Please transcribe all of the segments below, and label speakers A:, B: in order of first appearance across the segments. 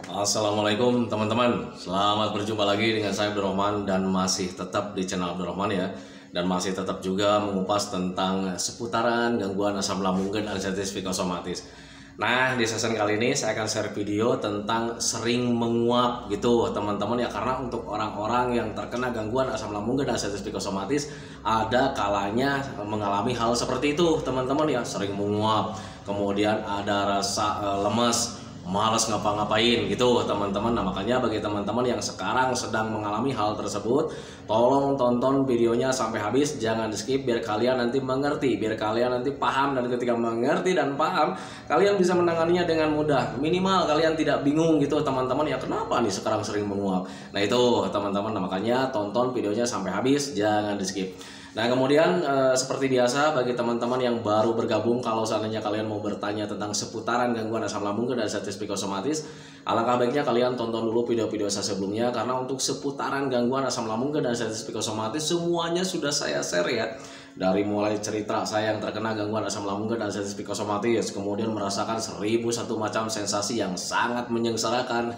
A: Assalamualaikum teman-teman, selamat berjumpa lagi dengan saya Abdurrahman dan masih tetap di channel Abdurrahman ya. Dan masih tetap juga mengupas tentang seputaran gangguan asam lambung dan anestesi psikosomatis. Nah, di season kali ini saya akan share video tentang sering menguap gitu teman-teman ya. Karena untuk orang-orang yang terkena gangguan asam lambung dan anestesi psikosomatis, ada kalanya mengalami hal seperti itu teman-teman ya. Sering menguap, kemudian ada rasa lemas, malas ngapa-ngapain gitu teman-teman. Nah, makanya bagi teman-teman yang sekarang sedang mengalami hal tersebut, tolong tonton videonya sampai habis, jangan di skip biar kalian nanti mengerti, biar kalian nanti paham, dan ketika mengerti dan paham kalian bisa menanganinya dengan mudah. Minimal kalian tidak bingung gitu teman-teman ya, kenapa nih sekarang sering menguap. Nah itu teman-teman, nah, makanya tonton videonya sampai habis, jangan di skip. Nah kemudian seperti biasa bagi teman-teman yang baru bergabung, kalau seandainya kalian mau bertanya tentang seputaran gangguan asam lambung dan anestesi psikosomatis, alangkah baiknya kalian tonton dulu video-video saya sebelumnya, karena untuk seputaran gangguan asam lambung dan anestesi psikosomatis semuanya sudah saya share ya. Dari mulai cerita saya yang terkena gangguan asam lambung dan anestesi psikosomatis, kemudian merasakan 1001 macam sensasi yang sangat menyengsarakan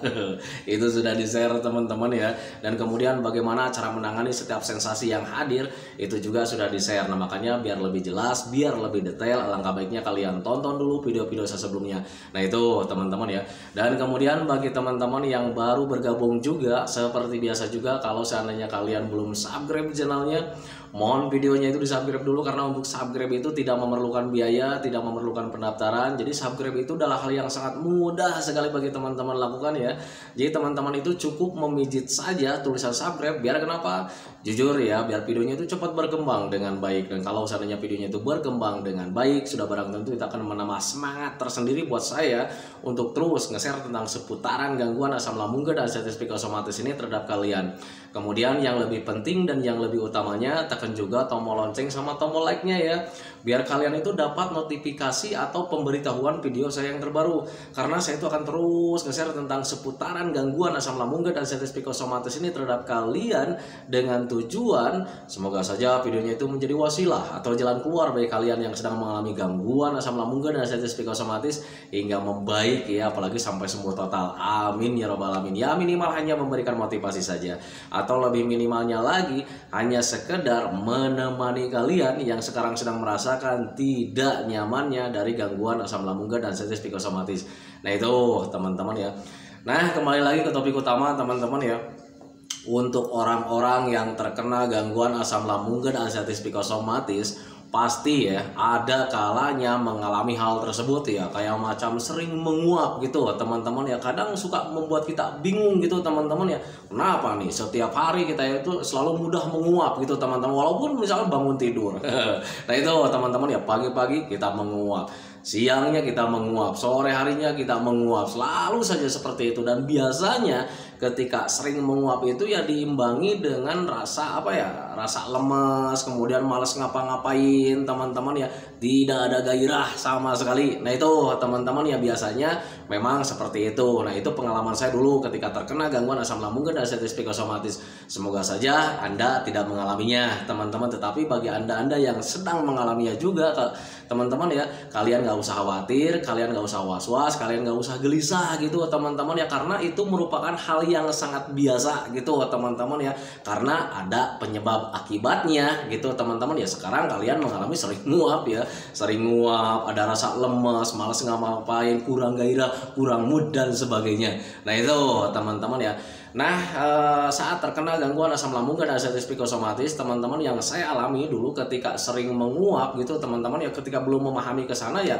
A: itu sudah di-share teman-teman ya. Dan kemudian bagaimana cara menangani setiap sensasi yang hadir, itu juga sudah di-share. Nah makanya biar lebih jelas, biar lebih detail, alangkah baiknya kalian tonton dulu video-video saya sebelumnya. Nah itu teman-teman ya. Dan kemudian bagi teman-teman yang baru bergabung juga, seperti biasa juga, kalau seandainya kalian belum subscribe channelnya, mohon videonya itu di subscribe dulu, karena untuk subscribe itu tidak memerlukan biaya, tidak memerlukan pendaftaran. Jadi subscribe itu adalah hal yang sangat mudah sekali bagi teman-teman lakukan ya. Jadi teman-teman itu cukup memijit saja tulisan subscribe. Biar kenapa? Jujur ya, biar videonya itu cepat berkembang dengan baik. Dan kalau seandainya videonya itu berkembang dengan baik, sudah barang tentu itu akan menambah semangat tersendiri buat saya untuk terus nge-share tentang seputaran gangguan asam lambung dan anestesi psikosomatis ini terhadap kalian. Kemudian yang lebih penting dan yang lebih utamanya, tekan juga tombol lonceng sama tombol like-nya ya, biar kalian itu dapat notifikasi atau pemberitahuan video saya yang terbaru. Karena saya itu akan terus nge-share tentang seputaran gangguan asam lambung dan anestesi psikosomatis ini terhadap kalian, dengan tujuan semoga saja videonya itu menjadi wasilah atau jalan keluar bagi kalian yang sedang mengalami gangguan asam lambung dan anestesi psikosomatis hingga membaik ya, apalagi sampai sembuh total. Amin ya robbal alamin. Ya minimal hanya memberikan motivasi saja, atau lebih minimalnya lagi hanya sekedar menemani kalian yang sekarang sedang merasakan tidak nyamannya dari gangguan asam lambung dan anestesi psikosomatis. Nah itu teman-teman ya. Nah kembali lagi ke topik utama teman-teman ya. Untuk orang-orang yang terkena gangguan asam lambung dan anestesi psikosomatis, pasti ya ada kalanya mengalami hal tersebut ya, kayak macam sering menguap gitu teman-teman ya. Kadang suka membuat kita bingung gitu teman-teman ya, kenapa nih setiap hari kita itu selalu mudah menguap gitu teman-teman, walaupun misalnya bangun tidur nah itu teman-teman ya, pagi-pagi kita menguap, siangnya kita menguap, sore harinya kita menguap, selalu saja seperti itu. Dan biasanya ketika sering menguap itu ya diimbangi dengan rasa apa ya, rasa lemas, kemudian malas ngapa-ngapain teman-teman ya, tidak ada gairah sama sekali. Nah itu teman-teman ya, biasanya memang seperti itu. Nah itu pengalaman saya dulu ketika terkena gangguan asam lambung dan anestesi psikosomatis. Semoga saja Anda tidak mengalaminya teman-teman, tetapi bagi anda yang sedang mengalaminya juga teman-teman ya, kalian nggak usah khawatir, kalian nggak usah was-was, kalian nggak usah gelisah gitu teman-teman ya, karena itu merupakan hal yang sangat biasa gitu teman-teman ya, karena ada penyebab akibatnya gitu teman-teman ya. Sekarang kalian mengalami sering nguap ya, sering nguap, ada rasa lemas, malas ngapain, kurang gairah, kurang mood dan sebagainya. Nah itu teman-teman ya. Nah saat terkena gangguan asam lambung dan anestesi psikosomatis, teman-teman, yang saya alami dulu ketika sering menguap gitu teman-teman ya, ketika belum memahami ke sana ya,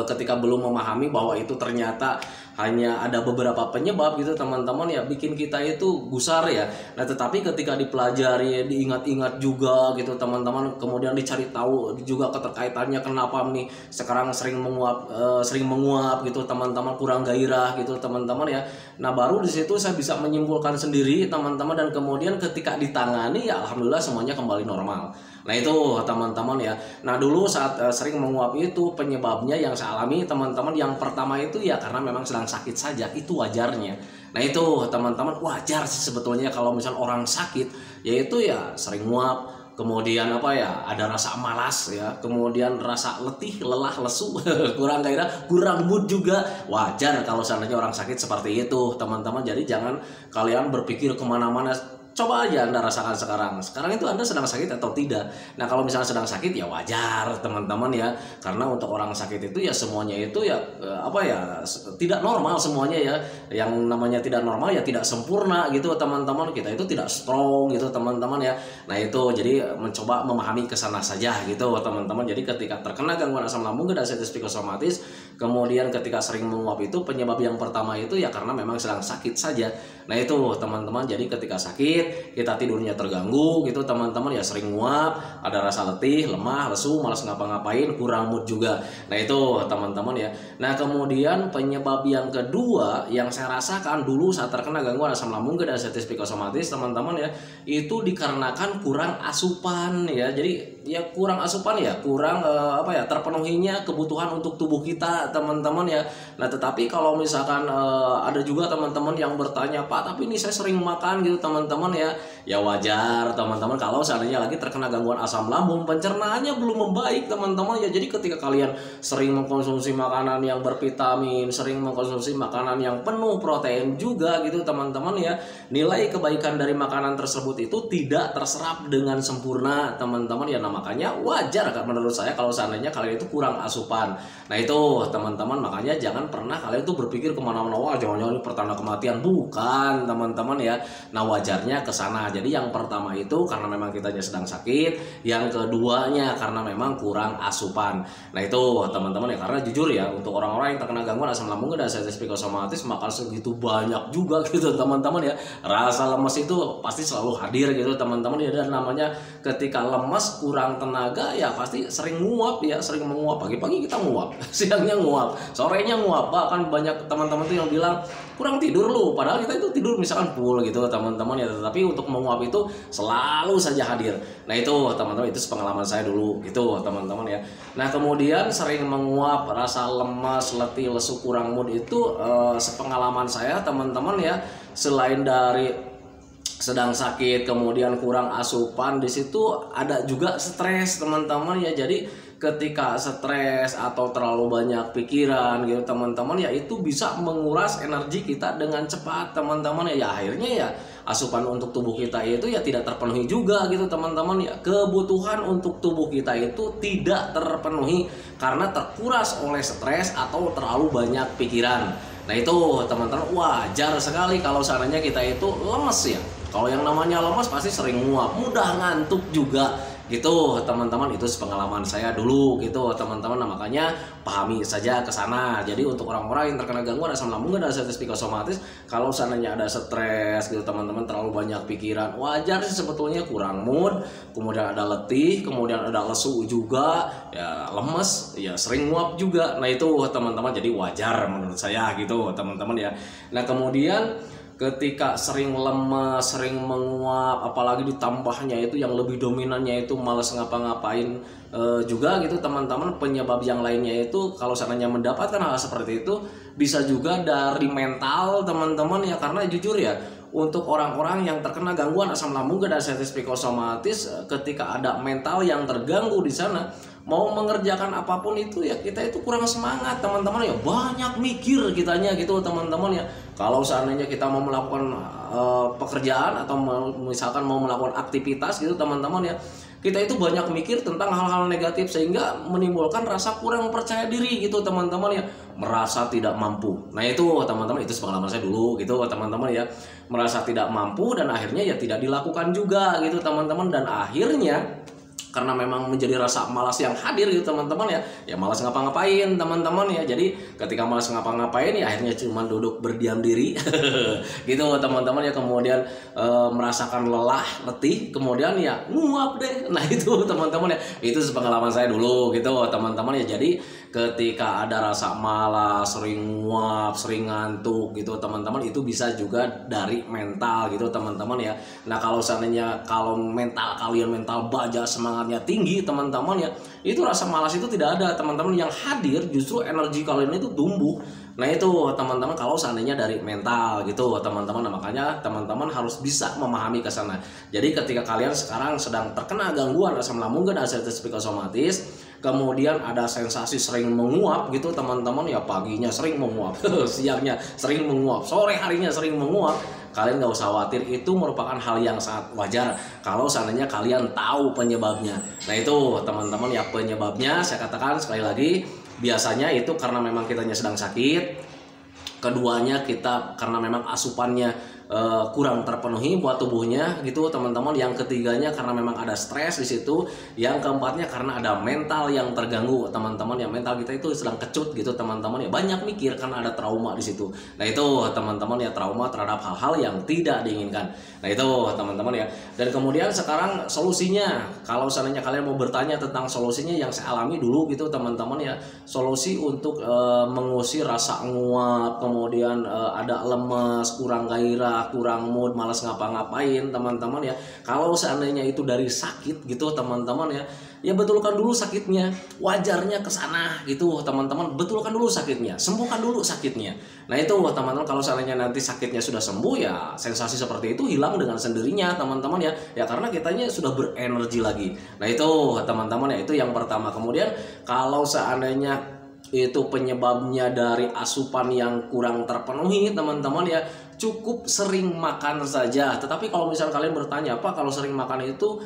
A: ketika belum memahami bahwa itu ternyata hanya ada beberapa penyebab gitu teman-teman ya, bikin kita itu gusar ya. Nah tetapi ketika dipelajari, diingat-ingat juga gitu teman-teman, kemudian dicari tahu juga keterkaitannya kenapa nih sekarang sering menguap gitu teman-teman, kurang gairah gitu teman-teman ya. Nah baru di situ saya bisa menyimpulkan sendiri teman-teman, dan kemudian ketika ditangani ya alhamdulillah semuanya kembali normal. Nah itu teman-teman ya. Nah dulu saat sering menguap itu penyebabnya yang saya alami teman-teman, yang pertama itu ya karena memang sedang sakit saja, itu wajarnya. Nah itu teman-teman, wajar sih sebetulnya kalau misal orang sakit, yaitu ya sering nguap, kemudian apa ya, ada rasa malas ya, kemudian rasa letih, lelah, lesu, kurang gairah, kurang mood juga. Wajar kalau seandainya orang sakit seperti itu teman-teman. Jadi jangan kalian berpikir kemana-mana. Coba aja Anda rasakan sekarang. Sekarang itu Anda sedang sakit atau tidak? Nah, kalau misalnya sedang sakit ya wajar teman-teman ya. Karena untuk orang sakit itu ya semuanya itu ya tidak normal semuanya ya. Yang namanya tidak normal ya tidak sempurna gitu teman-teman. Kita itu tidak strong gitu teman-teman ya. Nah, itu jadi mencoba memahami ke sana saja gitu teman-teman. Jadi ketika terkena gangguan asam lambung dan gastritis psikosomatis, kemudian ketika sering menguap itu penyebab yang pertama itu ya karena memang sedang sakit saja. Nah, itu teman-teman. Jadi ketika sakit kita tidurnya terganggu gitu teman-teman ya, sering nguap, ada rasa letih, lemah, lesu, malas ngapa-ngapain, kurang mood juga. Nah, itu teman-teman ya. Nah, kemudian penyebab yang kedua yang saya rasakan dulu saat terkena gangguan asam lambung dan gastritis psikosomatis teman-teman ya, itu dikarenakan kurang asupan ya. Jadi ya kurang asupan ya, kurang terpenuhinya kebutuhan untuk tubuh kita teman-teman ya. Nah, tetapi kalau misalkan ada juga teman-teman yang bertanya, Pak, tapi ini saya sering makan gitu teman-teman ya wajar teman-teman kalau seandainya lagi terkena gangguan asam lambung, pencernaannya belum membaik teman-teman ya. Jadi ketika kalian sering mengkonsumsi makanan yang bervitamin, sering mengkonsumsi makanan yang penuh protein juga gitu teman-teman ya, nilai kebaikan dari makanan tersebut itu tidak terserap dengan sempurna teman-teman ya. Nah, makanya wajar menurut saya kalau seandainya kalian itu kurang asupan. Nah, itu teman-teman, makanya jangan pernah kalian itu berpikir kemana-mana, wah jangan-jangan ini pertanda kematian. Bukan teman-teman ya. Nah, wajarnya ke sana. Jadi yang pertama itu karena memang kitanya sedang sakit, yang keduanya karena memang kurang asupan. Nah, itu teman-teman ya, karena jujur ya untuk orang-orang yang terkena gangguan asam lambung dan gastritis psikosomatis makan segitu banyak juga gitu teman-teman ya. Rasa lemes itu pasti selalu hadir gitu teman-teman ya, dan namanya ketika lemes kurang tenaga ya pasti sering nguap ya, sering menguap. Pagi-pagi kita nguap, siangnya nguap, sorenya nguap. Bahkan banyak teman-teman tuh yang bilang kurang tidur lu, padahal kita itu tidur misalkan full gitu teman-teman ya, tetapi untuk menguap itu selalu saja hadir. Nah, itu teman-teman, itu pengalaman saya dulu gitu teman-teman ya. Nah, kemudian sering menguap, rasa lemas, letih, lesu, kurang mood itu sepengalaman saya teman-teman ya, selain dari sedang sakit kemudian kurang asupan, di situ ada juga stres teman-teman ya. Jadi ketika stres atau terlalu banyak pikiran gitu teman-teman ya, itu bisa menguras energi kita dengan cepat teman-teman ya. Akhirnya ya asupan untuk tubuh kita itu ya tidak terpenuhi juga gitu teman-teman ya. Kebutuhan untuk tubuh kita itu tidak terpenuhi karena terkuras oleh stres atau terlalu banyak pikiran. Nah, itu teman-teman wajar sekali kalau seandainya kita itu lemes ya. Kalau yang namanya lemes pasti sering nguap, mudah ngantuk juga gitu teman-teman. Itu pengalaman saya dulu gitu teman-teman. Nah, makanya pahami saja ke sana. Jadi untuk orang-orang yang terkena gangguan asam lambung dan gastritis psikosomatis, kalau seandainya ada stres gitu teman-teman, terlalu banyak pikiran, wajar sih sebetulnya kurang mood, kemudian ada letih, kemudian ada lesu juga, ya lemes, ya sering nguap juga. Nah, itu teman-teman, jadi wajar menurut saya gitu teman-teman ya. Nah, kemudian ketika sering lemas, sering menguap, apalagi ditambahnya itu yang lebih dominannya itu malas ngapa-ngapain juga gitu teman-teman. Penyebab yang lainnya itu kalau seandainya mendapatkan hal seperti itu bisa juga dari mental teman-teman ya, karena jujur ya untuk orang-orang yang terkena gangguan asam lambung dan gastritis psikosomatis, ketika ada mental yang terganggu di sana, mau mengerjakan apapun itu ya kita itu kurang semangat teman-teman ya, banyak mikir kitanya gitu teman-teman ya. Kalau seandainya kita mau melakukan pekerjaan atau misalkan mau melakukan aktivitas gitu teman-teman ya, kita itu banyak mikir tentang hal-hal negatif sehingga menimbulkan rasa kurang percaya diri gitu teman-teman ya, merasa tidak mampu. Nah, itu teman-teman, itu pengalaman saya dulu gitu teman-teman ya, merasa tidak mampu dan akhirnya ya tidak dilakukan juga gitu teman-teman. Dan akhirnya karena memang menjadi rasa malas yang hadir gitu teman-teman ya malas ngapa-ngapain teman-teman ya. Jadi ketika malas ngapa-ngapain ya akhirnya cuma duduk berdiam diri gitu teman-teman ya, kemudian merasakan lelah, letih, kemudian ya nguap deh. Nah, itu teman-teman ya, itu pengalaman saya dulu gitu teman-teman ya. Jadi ketika ada rasa malas, sering nguap, sering ngantuk gitu teman-teman, itu bisa juga dari mental gitu teman-teman ya. Nah kalau seandainya kalau mental kalian mental baja, semangatnya tinggi teman-teman ya, itu rasa malas itu tidak ada teman-teman, yang hadir justru energi kalian itu tumbuh. Nah itu teman-teman kalau seandainya dari mental gitu teman-teman. Nah, makanya teman-teman harus bisa memahami ke sana. Jadi ketika kalian sekarang sedang terkena gangguan asam lambung dan anxiety psikosomatis, kemudian ada sensasi sering menguap gitu teman-teman ya, paginya sering menguap, siangnya sering menguap, sore harinya sering menguap, kalian nggak usah khawatir, itu merupakan hal yang sangat wajar kalau seandainya kalian tahu penyebabnya. Nah itu teman-teman ya, penyebabnya saya katakan sekali lagi, biasanya itu karena memang kitanya sedang sakit, keduanya kita karena memang asupannya kurang terpenuhi buat tubuhnya gitu teman-teman, yang ketiganya karena memang ada stres di situ, yang keempatnya karena ada mental yang terganggu teman-teman ya, mental kita itu sedang kecut gitu teman-teman ya, banyak mikir karena ada trauma di situ. Nah itu teman-teman ya, trauma terhadap hal-hal yang tidak diinginkan. Nah itu teman-teman ya. Dan kemudian sekarang solusinya, kalau seandainya kalian mau bertanya tentang solusinya, yang saya alami dulu gitu teman-teman ya, solusi untuk mengusir rasa nguap, kemudian ada lemas, kurang gairah, kurang mood, malas ngapa-ngapain teman-teman ya. Kalau seandainya itu dari sakit gitu teman-teman ya, ya betulkan dulu sakitnya, wajarnya ke sana gitu teman-teman, betulkan dulu sakitnya, sembuhkan dulu sakitnya. Nah itu teman-teman, kalau seandainya nanti sakitnya sudah sembuh ya, sensasi seperti itu hilang dengan sendirinya teman-teman ya, ya karena kitanya sudah berenergi lagi. Nah itu teman-teman ya, itu yang pertama. Kemudian kalau seandainya itu penyebabnya dari asupan yang kurang terpenuhi teman-teman ya, cukup sering makan saja. Tetapi kalau misal kalian bertanya, apa kalau sering makan itu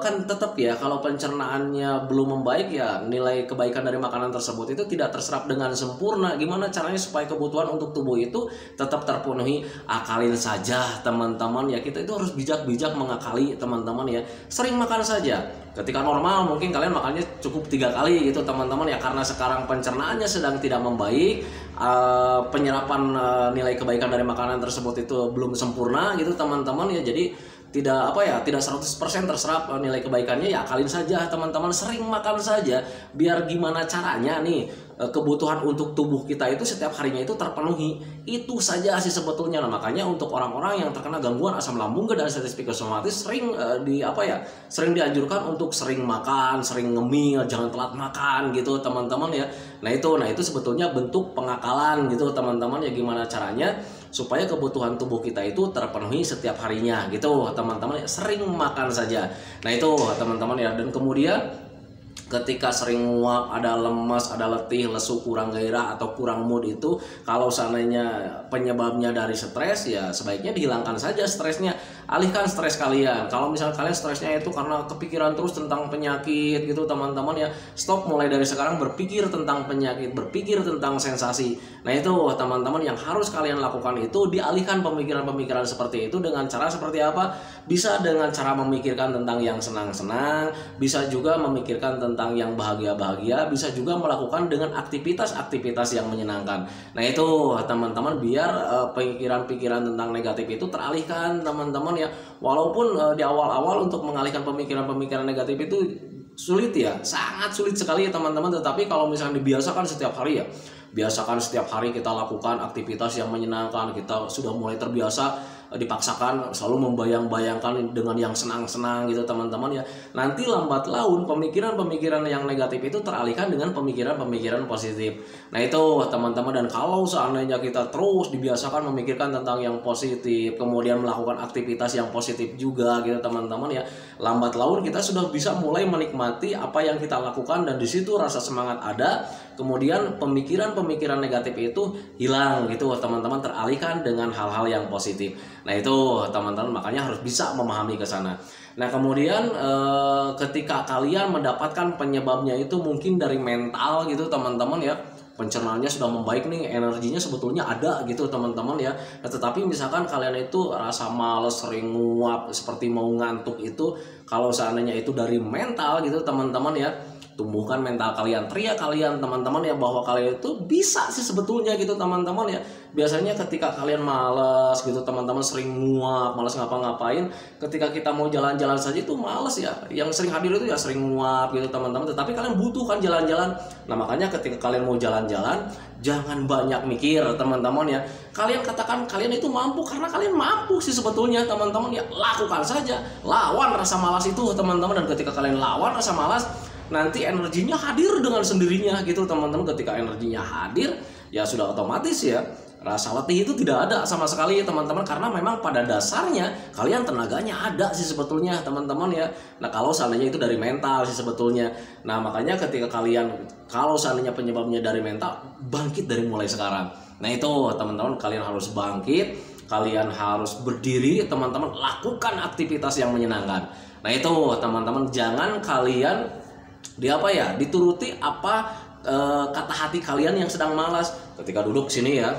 A: kan tetap ya, kalau pencernaannya belum membaik ya, nilai kebaikan dari makanan tersebut itu tidak terserap dengan sempurna. Gimana caranya supaya kebutuhan untuk tubuh itu tetap terpenuhi? Akalin saja teman-teman ya, kita itu harus bijak-bijak mengakali teman-teman ya. Sering makan saja. Ketika normal mungkin kalian makannya cukup 3 kali gitu teman-teman ya, karena sekarang pencernaannya sedang tidak membaik, penyerapan nilai kebaikan dari makanan tersebut itu belum sempurna gitu teman-teman ya, jadi tidak 100% terserap nilai kebaikannya. Ya akalin saja teman-teman, sering makan saja, biar gimana caranya nih kebutuhan untuk tubuh kita itu setiap harinya itu terpenuhi. Itu saja sih sebetulnya. Nah, makanya untuk orang-orang yang terkena gangguan asam lambung dan anxiety psikosomatis sering sering dianjurkan untuk sering makan, sering ngemil, jangan telat makan gitu teman-teman ya. Nah itu sebetulnya bentuk pengakalan gitu teman-teman ya, gimana caranya supaya kebutuhan tubuh kita itu terpenuhi setiap harinya gitu teman-teman ya, sering makan saja. Nah itu teman-teman ya. Dan kemudian ketika sering nguap, ada lemas, ada letih, lesu, kurang gairah atau kurang mood, itu kalau seandainya penyebabnya dari stres ya sebaiknya dihilangkan saja stresnya, alihkan stres kalian. Kalau misalnya kalian stresnya itu karena kepikiran terus tentang penyakit gitu teman-teman ya, stop mulai dari sekarang berpikir tentang penyakit, berpikir tentang sensasi. Nah itu teman-teman yang harus kalian lakukan, itu dialihkan pemikiran-pemikiran seperti itu dengan cara seperti apa? Bisa dengan cara memikirkan tentang yang senang-senang, bisa juga memikirkan tentang yang bahagia-bahagia, bisa juga melakukan dengan aktivitas-aktivitas yang menyenangkan. Nah itu teman-teman, biar pikiran-pikiran tentang negatif itu teralihkan teman-teman ya. Walaupun di awal-awal untuk mengalihkan pemikiran-pemikiran negatif itu sulit ya, sangat sulit sekali ya teman-teman. Tetapi kalau misalnya dibiasakan setiap hari ya, biasakan setiap hari kita lakukan aktivitas yang menyenangkan, kita sudah mulai terbiasa dipaksakan selalu membayang-bayangkan dengan yang senang-senang gitu teman-teman ya, nanti lambat laun pemikiran-pemikiran yang negatif itu teralihkan dengan pemikiran-pemikiran positif. Nah itu teman-teman. Dan kalau seandainya kita terus dibiasakan memikirkan tentang yang positif, kemudian melakukan aktivitas yang positif juga gitu teman-teman ya, lambat laun kita sudah bisa mulai menikmati apa yang kita lakukan, dan di situ rasa semangat ada, kemudian pemikiran-pemikiran negatif itu hilang gitu teman-teman, teralihkan dengan hal-hal yang positif. Nah itu teman-teman, makanya harus bisa memahami ke sana. Nah kemudian ketika kalian mendapatkan penyebabnya itu mungkin dari mental gitu teman-teman ya, pencernaannya sudah membaik nih, energinya sebetulnya ada gitu teman-teman ya. Nah, tetapi misalkan kalian itu rasa males, sering nguap, seperti mau ngantuk, itu kalau seandainya itu dari mental gitu teman-teman ya, tumbuhkan mental kalian, teriak kalian teman-teman ya, bahwa kalian itu bisa sih sebetulnya gitu teman-teman ya. Biasanya ketika kalian malas gitu teman-teman, sering nguap, malas ngapa-ngapain, ketika kita mau jalan-jalan saja itu malas ya. Yang sering hadir itu ya sering nguap gitu teman-teman, tetapi kalian butuh kan jalan-jalan. Nah makanya ketika kalian mau jalan-jalan, jangan banyak mikir teman-teman ya. Kalian katakan kalian itu mampu, karena kalian mampu sih sebetulnya teman-teman ya. Lakukan saja, lawan rasa malas itu teman-teman. Dan ketika kalian lawan rasa malas, nanti energinya hadir dengan sendirinya gitu teman-teman. Ketika energinya hadir, ya sudah otomatis ya rasa letih itu tidak ada sama sekali teman-teman, karena memang pada dasarnya kalian tenaganya ada sih sebetulnya teman-teman ya. Nah kalau seandainya itu dari mental sih sebetulnya. Nah makanya ketika kalian, kalau seandainya penyebabnya dari mental, bangkit dari mulai sekarang. Nah itu teman-teman, kalian harus bangkit, kalian harus berdiri teman-teman, lakukan aktivitas yang menyenangkan. Nah itu teman-teman, jangan kalian dituruti apa kata hati kalian yang sedang malas. Ketika duduk sini ya,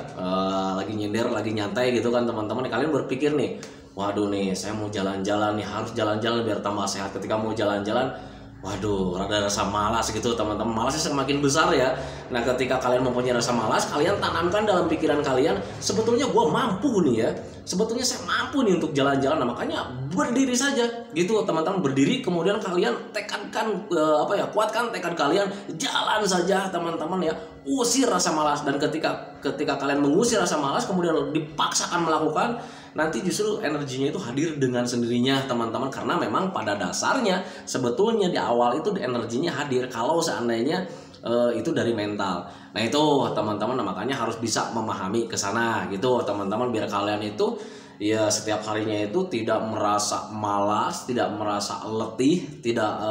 A: lagi nyindir, lagi nyantai gitu kan teman-teman, kalian berpikir nih, waduh nih saya mau jalan-jalan nih, harus jalan-jalan biar tambah sehat. Ketika mau jalan-jalan, waduh rada rasa malas gitu teman-teman, malasnya semakin besar ya. Nah ketika kalian mempunyai rasa malas, kalian tanamkan dalam pikiran kalian, sebetulnya gue mampu nih ya, sebetulnya saya mampu nih untuk jalan-jalan. Nah makanya berdiri saja gitu teman-teman, berdiri, kemudian kalian tekankan kuatkan tekad kalian, jalan saja teman-teman ya, usir rasa malas. Dan ketika kalian mengusir rasa malas, kemudian dipaksakan melakukan, nanti justru energinya itu hadir dengan sendirinya teman-teman, karena memang pada dasarnya sebetulnya di awal itu energinya hadir kalau seandainya itu dari mental. Nah itu teman-teman, makanya harus bisa memahami ke sana gitu teman-teman, biar kalian itu ya setiap harinya itu tidak merasa malas, tidak merasa letih, tidak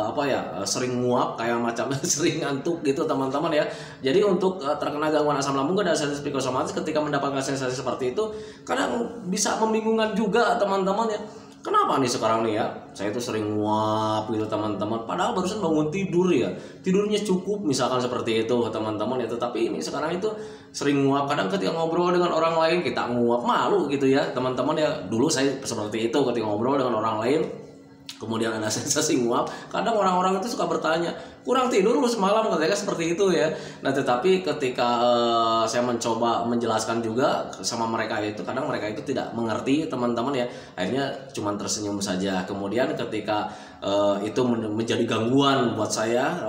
A: sering nguap kayak macam sering ngantuk gitu teman-teman ya. Jadi untuk terkena gangguan asam lambung dan sensasi psikosomatis, ketika mendapatkan sensasi seperti itu, kadang bisa membingungkan juga teman-teman ya. Kenapa nih sekarang nih ya, saya itu sering nguap gitu teman-teman, padahal barusan bangun tidur ya, tidurnya cukup misalkan seperti itu teman-teman ya. Tetapi ini sekarang itu sering nguap. Kadang ketika ngobrol dengan orang lain kita nguap, malu gitu ya teman-teman ya. Dulu saya seperti itu, ketika ngobrol dengan orang lain kemudian ada sensasi nguap, kadang orang-orang itu suka bertanya, kurang tidur lu semalam, katanya seperti itu ya. Nah tetapi ketika saya mencoba menjelaskan juga sama mereka itu, kadang mereka itu tidak mengerti teman-teman ya, akhirnya cuma tersenyum saja. Kemudian ketika itu menjadi gangguan buat saya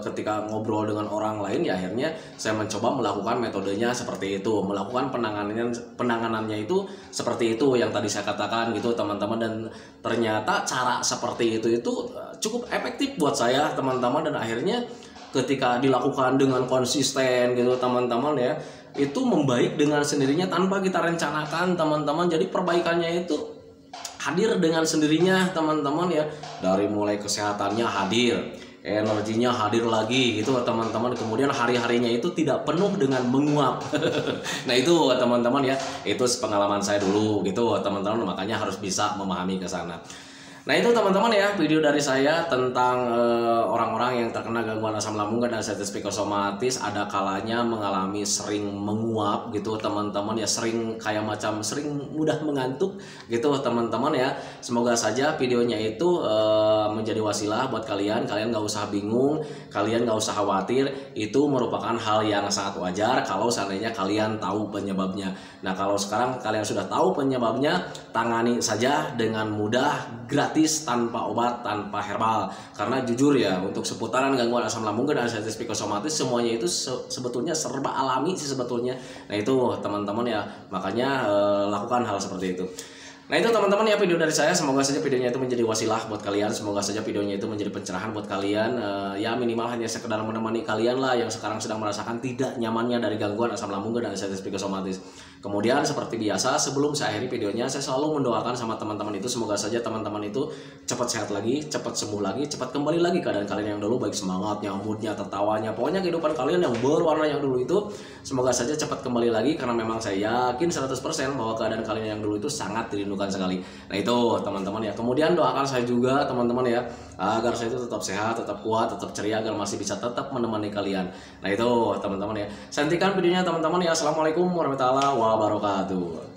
A: ketika ngobrol dengan orang lain ya, akhirnya saya mencoba melakukan metodenya seperti itu, melakukan penanganannya itu seperti itu yang tadi saya katakan gitu teman-teman. Dan ternyata cara seperti itu cukup efektif buat saya teman-teman, dan akhirnya ketika dilakukan dengan konsisten gitu teman-teman ya, itu membaik dengan sendirinya tanpa kita rencanakan teman-teman. Jadi perbaikannya itu hadir dengan sendirinya teman-teman ya, dari mulai kesehatannya hadir, energinya hadir lagi gitu teman-teman. Kemudian hari-harinya itu tidak penuh dengan menguap. Nah itu teman-teman ya, itu pengalaman saya dulu gitu teman-teman, makanya harus bisa memahami ke sana. Nah itu teman-teman ya, video dari saya tentang orang-orang yang terkena gangguan asam lambung dan sensasi psikosomatis, ada kalanya mengalami sering menguap gitu teman-teman ya, sering kayak macam sering mudah mengantuk gitu teman-teman ya. Semoga saja videonya itu menjadi wasilah buat kalian nggak usah bingung, kalian nggak usah khawatir, itu merupakan hal yang sangat wajar kalau seandainya kalian tahu penyebabnya. Nah kalau sekarang kalian sudah tahu penyebabnya, tangani saja dengan mudah, gratis, tanpa obat, tanpa herbal. Karena jujur ya, untuk seputaran gangguan asam lambung dan sensasi psikosomatis, semuanya itu sebetulnya serba alami sih sebetulnya. Nah itu teman-teman ya, makanya lakukan hal seperti itu. Nah itu teman-teman ya video dari saya, semoga saja videonya itu menjadi wasilah buat kalian, semoga saja videonya itu menjadi pencerahan buat kalian, ya minimal hanya sekedar menemani kalian lah yang sekarang sedang merasakan tidak nyamannya dari gangguan asam lambung dan sensasi psikosomatis. Kemudian seperti biasa, sebelum saya akhiri videonya, saya selalu mendoakan sama teman-teman itu, semoga saja teman-teman itu cepat sehat lagi, cepat sembuh lagi, cepat kembali lagi keadaan kalian yang dulu, baik semangatnya, moodnya, tertawanya, pokoknya kehidupan kalian yang berwarna yang dulu itu semoga saja cepat kembali lagi, karena memang saya yakin 100% bahwa keadaan kalian yang dulu itu sangat dirindukan sekali. Nah itu teman-teman ya. Kemudian doakan saya juga teman-teman ya, agar saya itu tetap sehat, tetap kuat, tetap ceria, agar masih bisa tetap menemani kalian. Nah itu teman-teman ya. Saya hentikan videonya teman-teman ya. Assalamualaikum warahmatullahi wabarakatuh.